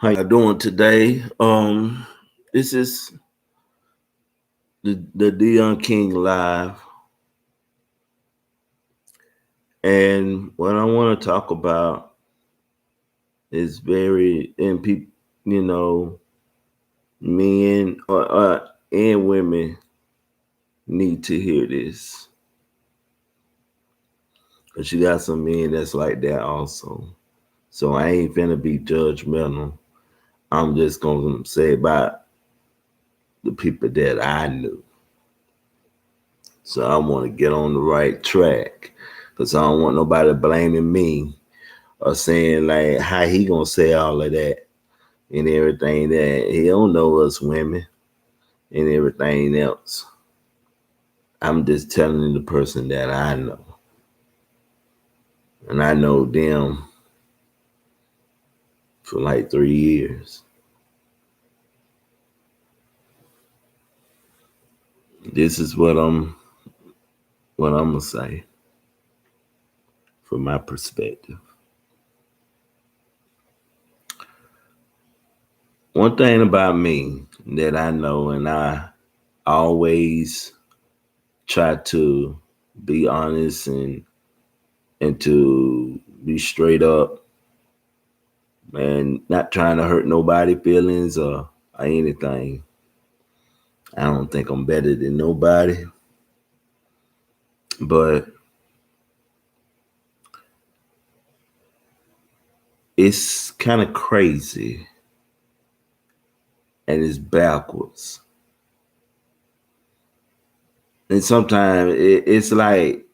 How you doing today? This is the Dion King live, and what I want to talk about is very and people, you know, men and women need to hear this because you got some men that's like that also. So I ain't finna be judgmental. I'm just gonna say about the people that I knew. So I want to get on the right track because I don't want nobody blaming me or saying like how he gonna say all of that and everything that he don't know us women and everything else. I'm just telling the person that I know. And I know them for like 3 years. This is what I'm gonna say from my perspective. One thing about me that I know and I always try to be honest and to be straight up and not trying to hurt nobody feelings or anything. I don't think I'm better than nobody, but it's kind of crazy and it's backwards. And sometimes it's like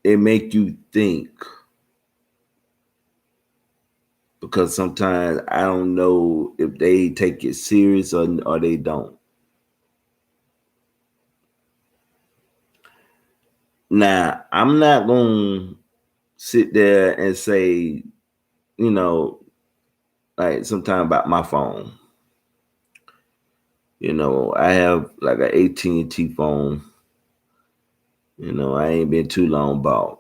it make you think because sometimes I don't know if they take it serious or they don't. Now, I'm not going to sit there and say, you know, like sometimes about my phone. I have like an AT&T phone. I ain't been too long bought.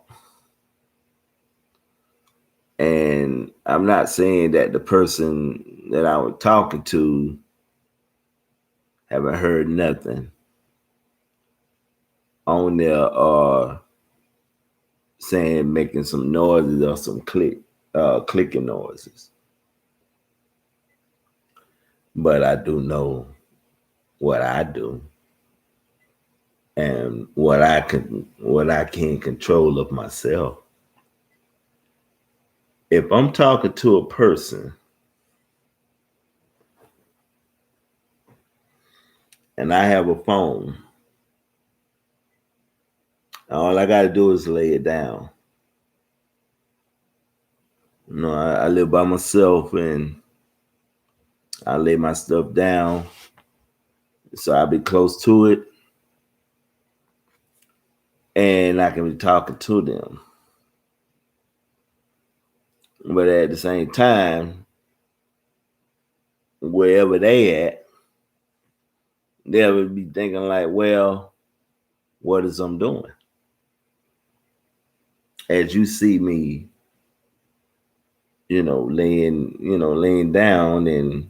And I'm not saying that the person that I was talking to haven't heard nothing on there or saying making some noises or some clicking noises. But I do know what I do and what I can control of myself. If I'm talking to a person and I have a phone, all I gotta do is lay it down. I live by myself and I lay my stuff down so I'll be close to it and I can be talking to them. But at the same time, wherever they at, they'll be thinking like, well, what is I'm doing? As you see me, laying down and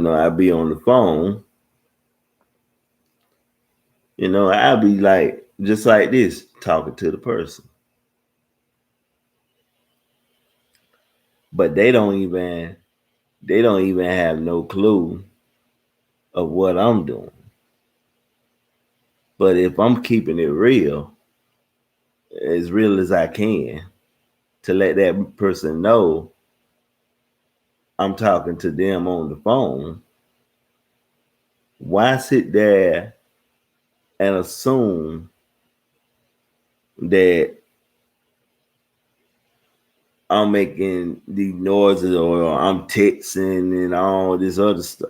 I'll be on the phone, I'll be like just like this, talking to the person. But they don't even have no clue of what I'm doing. But if I'm keeping it real as I can, to let that person know I'm talking to them on the phone, why sit there and assume that I'm making these noises or I'm texting and all this other stuff?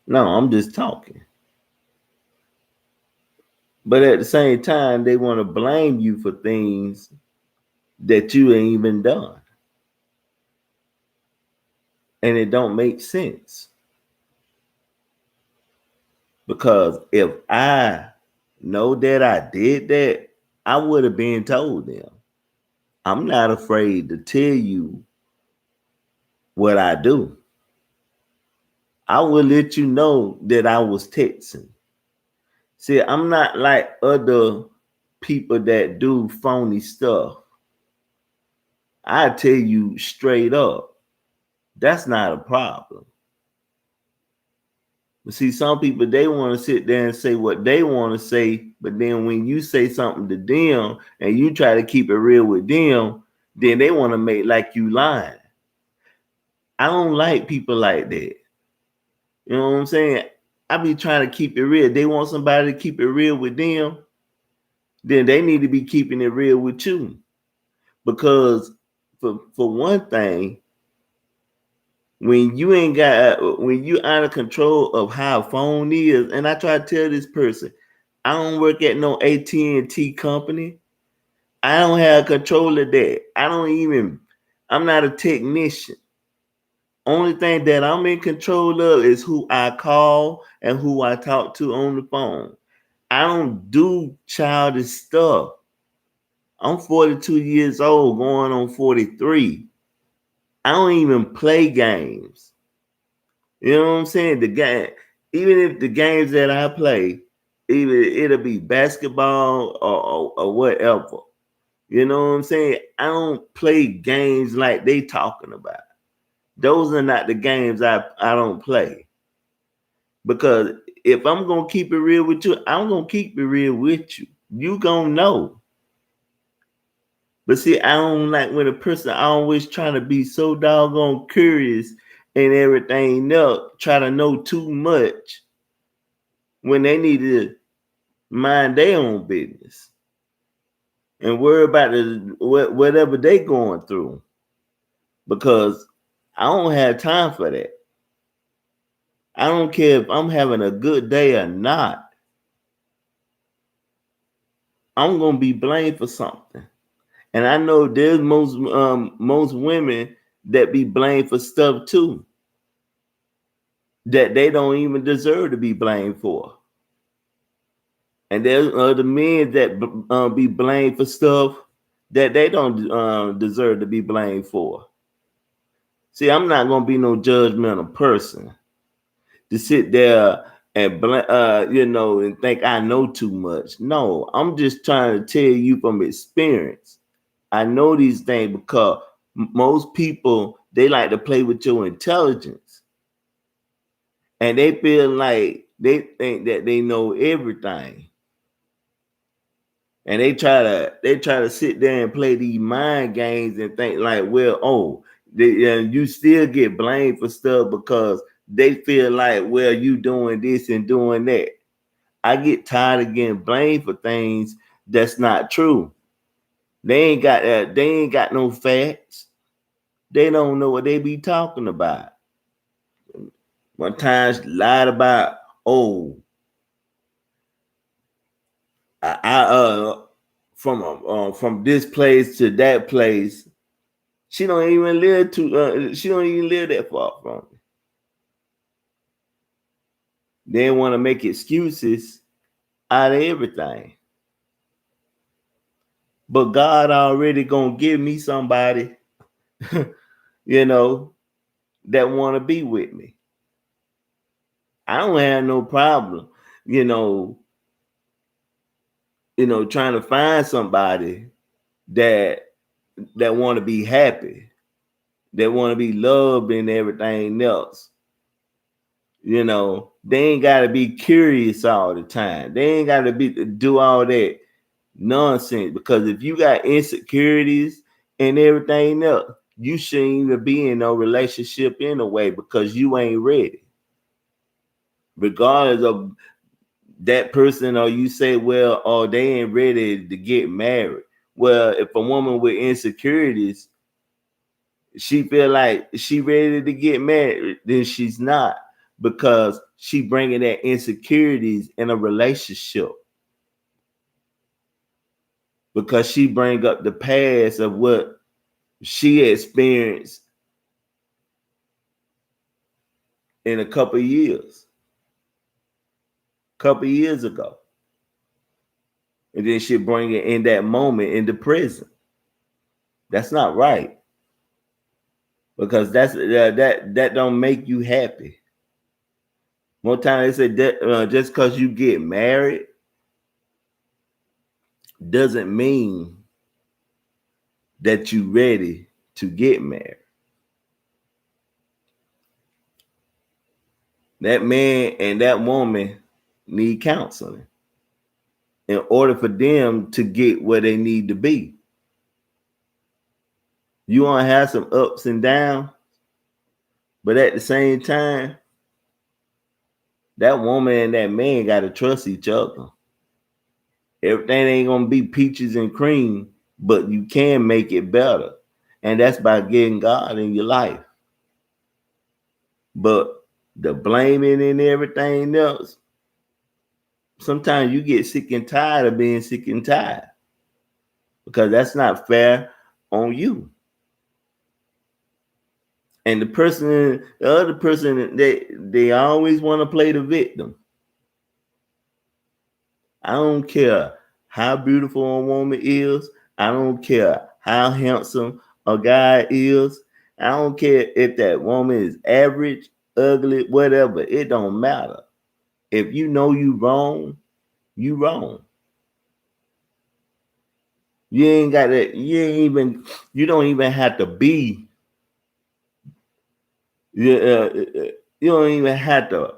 No, I'm just talking. But at the same time, they want to blame you for things that you ain't even done. And it don't make sense. Because if I know that I did that, I would have been told them. I'm not afraid to tell you what I do. I will let you know that I was texting. See, I'm not like other people that do phony stuff. I tell you straight up, that's not a problem. But see, some people, they want to sit there and say what they want to say, but then when you say something to them and you try to keep it real with them, then they want to make like you lying. I don't like people like that. You know what I'm saying? I be trying to keep it real. They want somebody to keep it real with them, then they need to be keeping it real with you. Because for one thing, when you ain't got when you out of control of how a phone is, and I try to tell this person, I don't work at no AT&T company. I don't have control of that. I'm not a technician. Only thing that I'm in control of is who I call and who I talk to on the phone. I don't do childish stuff. I'm 42 years old, going on 43. I don't even play games. You know what I'm saying? The game, even if the games that I play, either it'll be basketball or whatever. You know what I'm saying? I don't play games like they talking about. Those are not the games I don't play. Because if I'm gonna keep it real with you, I'm gonna keep it real with you. You gonna know. But see, I don't like when a person always trying to be so doggone curious and everything else, try to know too much when they need to mind their own business and worry about whatever they going through. Because I don't have time for that. I don't care if I'm having a good day or not. I'm gonna be blamed for something. And I know there's most women that be blamed for stuff too that they don't even deserve to be blamed for. And there's other men that be blamed for stuff that they don't deserve to be blamed for. See, I'm not gonna be no judgmental person to sit there and and think I know too much. No, I'm just trying to tell you from experience. I know these things because most people, they like to play with your intelligence, and they feel like they think that they know everything, and they try to sit there and play these mind games and think like, well, you still get blamed for stuff because they feel like, well, you doing this and doing that. I get tired of getting blamed for things that's not true. They ain't got no facts. They don't know what they be talking about. One time lied about, I from this place to that place. She don't even live that far from me. They want to make excuses out of everything. But God already gonna give me somebody, that want to be with me. I don't have no problem, trying to find somebody that want to be happy, that want to be loved and everything else. They ain't got to be curious all the time. They ain't got to do all that nonsense, because if you got insecurities and everything else, you shouldn't even be in no relationship anyway, because you ain't ready. Regardless of that person, or you say, well, they ain't ready to get married. Well, if a woman with insecurities, she feel like she ready to get married, then she's not, because she bringing that insecurities in a relationship, because she bring up the past of what she experienced in a couple years ago, and then she bring it in that moment in the present. That's not right, because that don't make you happy. One time they said that just because you get married doesn't mean that you ready to get married. That man and that woman need counseling in order for them to get where they need to be. You want to have some ups and downs, but at the same time, that woman and that man got to trust each other. Everything ain't going to be peaches and cream, but you can make it better. And that's by getting God in your life. But the blaming and everything else, sometimes you get sick and tired of being sick and tired, because that's not fair on you. And the other person, they always want to play the victim. I don't care how beautiful a woman is. I don't care how handsome a guy is. I don't care if that woman is average, ugly, whatever. It don't matter. If you know you wrong, you wrong. You ain't got that. You don't even have to be. You don't even have to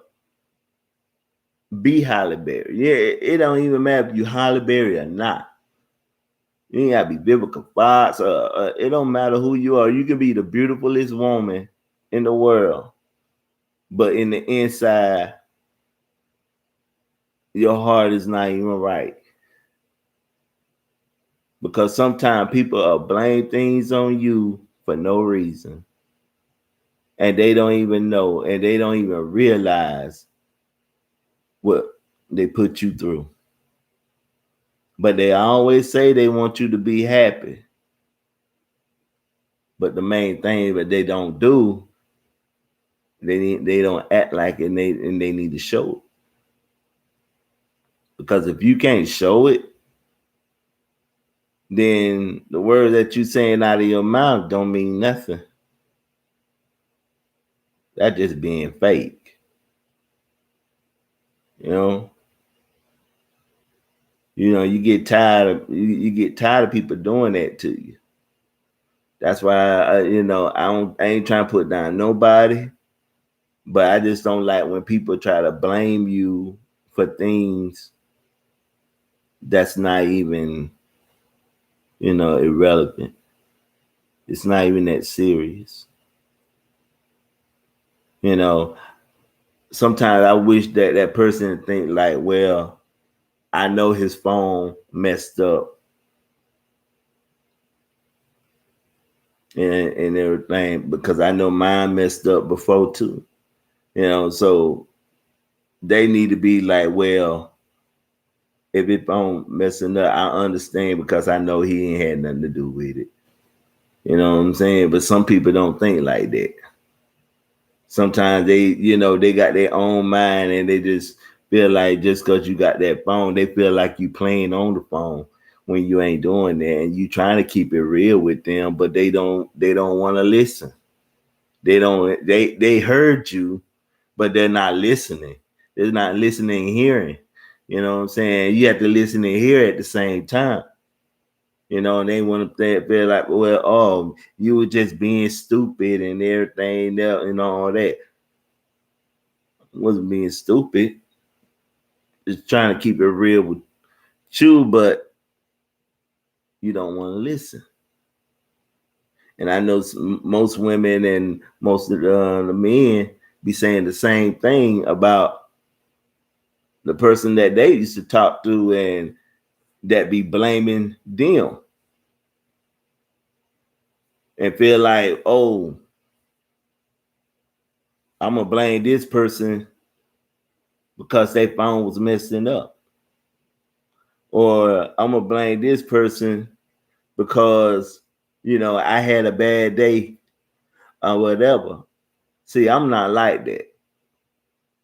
be Halle Berry. Yeah, it don't even matter if you Halle Berry or not. You ain't gotta be Vivica Fox. It don't matter who you are. You can be the beautifulest woman in the world, but in the inside, your heart is not even right. Because sometimes people blame things on you for no reason, and they don't even know, and they don't even realize what they put you through. But they always say they want you to be happy. But the main thing that they don't do, they don't act like it, and they need to show it. Because if you can't show it, then the words that you saying out of your mouth don't mean nothing. That's just being fake. You know, you get tired of people doing that to you. That's why I ain't trying to put down nobody, but I just don't like when people try to blame you for things that's not even, irrelevant. It's not even that serious. Sometimes I wish that person think like, well, I know his phone messed up and everything, because I know mine messed up before too. So they need to be like, well, if it phone messing up, I understand, because I know he ain't had nothing to do with it. You know what I'm saying? But some people don't think like that. Sometimes they got their own mind, and they just feel like just because you got that phone, they feel like you playing on the phone when you ain't doing that, and you trying to keep it real with them, but they don't want to listen. They heard you, but they're not listening. They're not listening and hearing. You know what I'm saying? You have to listen and hear at the same time. And they want to feel like, well, you were just being stupid and everything else, all that. I wasn't being stupid. Just trying to keep it real with you, but you don't want to listen. And I know most women and most of the men be saying the same thing about the person that they used to talk to, and that be blaming them and feel like, oh, I'm going to blame this person because their phone was messing up. Or I'm going to blame this person because, I had a bad day or whatever. See, I'm not like that.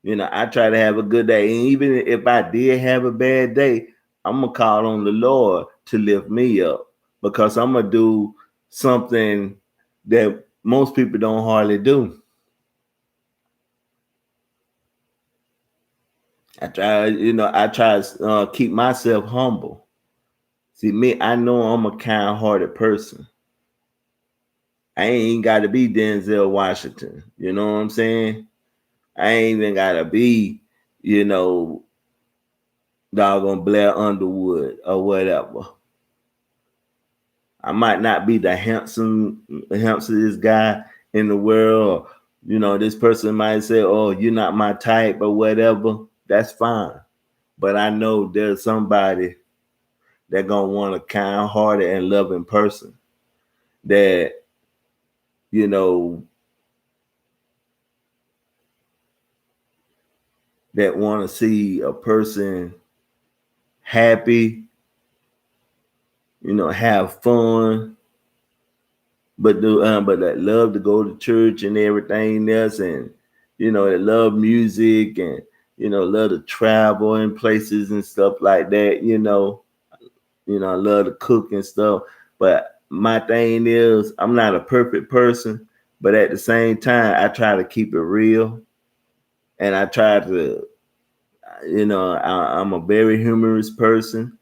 I try to have a good day. And even if I did have a bad day, I'm going to call on the Lord to lift me up, because I'm going to do something that most people don't hardly do. I try to keep myself humble. See, me, I know I'm a kind-hearted person. I ain't got to be Denzel Washington. You know what I'm saying? I ain't even got to be, doggone Blair Underwood or whatever. I might not be the handsomest guy in the world. This person might say, "Oh, you're not my type," or whatever. That's fine. But I know there's somebody that gonna want a kind-hearted and loving person that, that want to see a person happy, have fun, but that love to go to church and everything else, and that love music and love to travel in places and stuff like that. I love to cook and stuff. But my thing is, I'm not a perfect person, but at the same time, I try to keep it real, and I try to, I'm a very humorous person.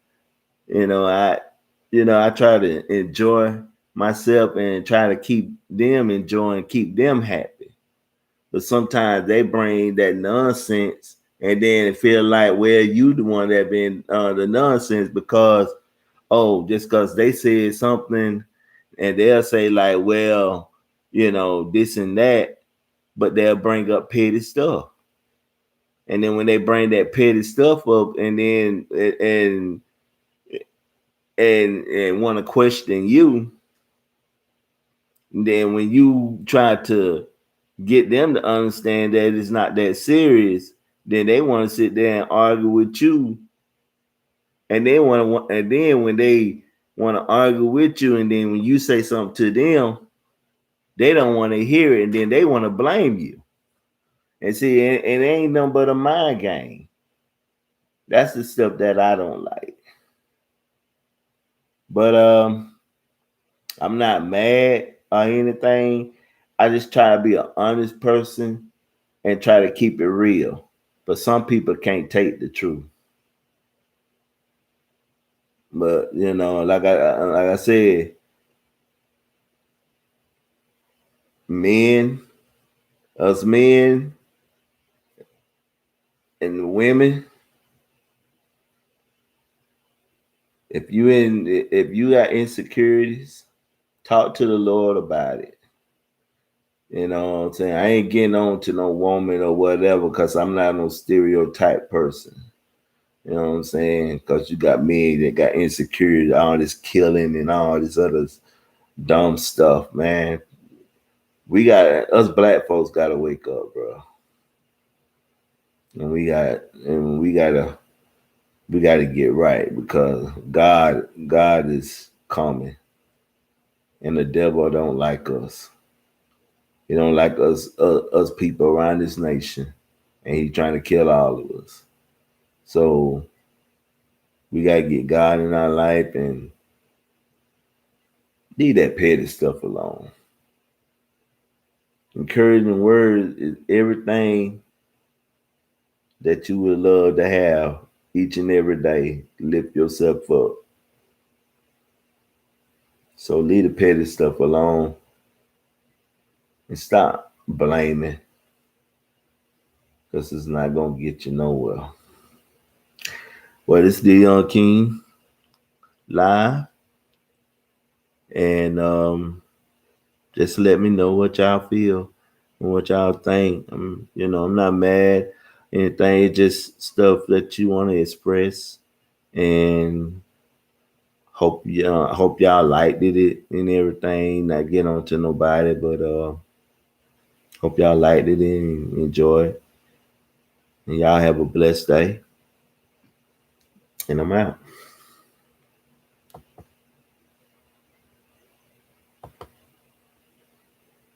I try to enjoy myself and try to keep them enjoying, keep them happy. But sometimes they bring that nonsense, and then it feel like, well, you the one that been the nonsense because, just because they said something, and they'll say like, well, this and that, but they'll bring up petty stuff. And then when they bring that petty stuff up, and then and want to question you, and then when you try to get them to understand that it's not that serious, then they want to sit there and argue with you. And then when they want to argue with you, and then when you say something to them, they don't want to hear it, and then they want to blame you. And see, it ain't nothing but a mind game. That's the stuff that I don't like. But I'm not mad or anything. I just try to be an honest person and try to keep it real. But some people can't take the truth. But like I said, us men and women, if you got insecurities, talk to the Lord about it. You know what I'm saying? I ain't getting on to no woman or whatever because I'm not no stereotype person. You know what I'm saying? Because you got men that got insecurity, all this killing and all this other dumb stuff, man. Us black folks gotta wake up, bro. And we gotta get right because God is coming, and the devil don't like us. He don't like us people around this nation, and he's trying to kill all of us. So we gotta get God in our life and leave that petty stuff alone. Encouraging words is everything that you would love to have each and every day. Lift yourself up. So leave the petty stuff alone and stop blaming, because it's not gonna get you nowhere. Well, this is the Young King live, and just let me know what y'all feel and what y'all think. I'm not mad. Anything, it's just stuff that you want to express, and hope y'all liked it and everything. Not get on to nobody, but hope y'all liked it and enjoy it. And y'all have a blessed day. And I'm out.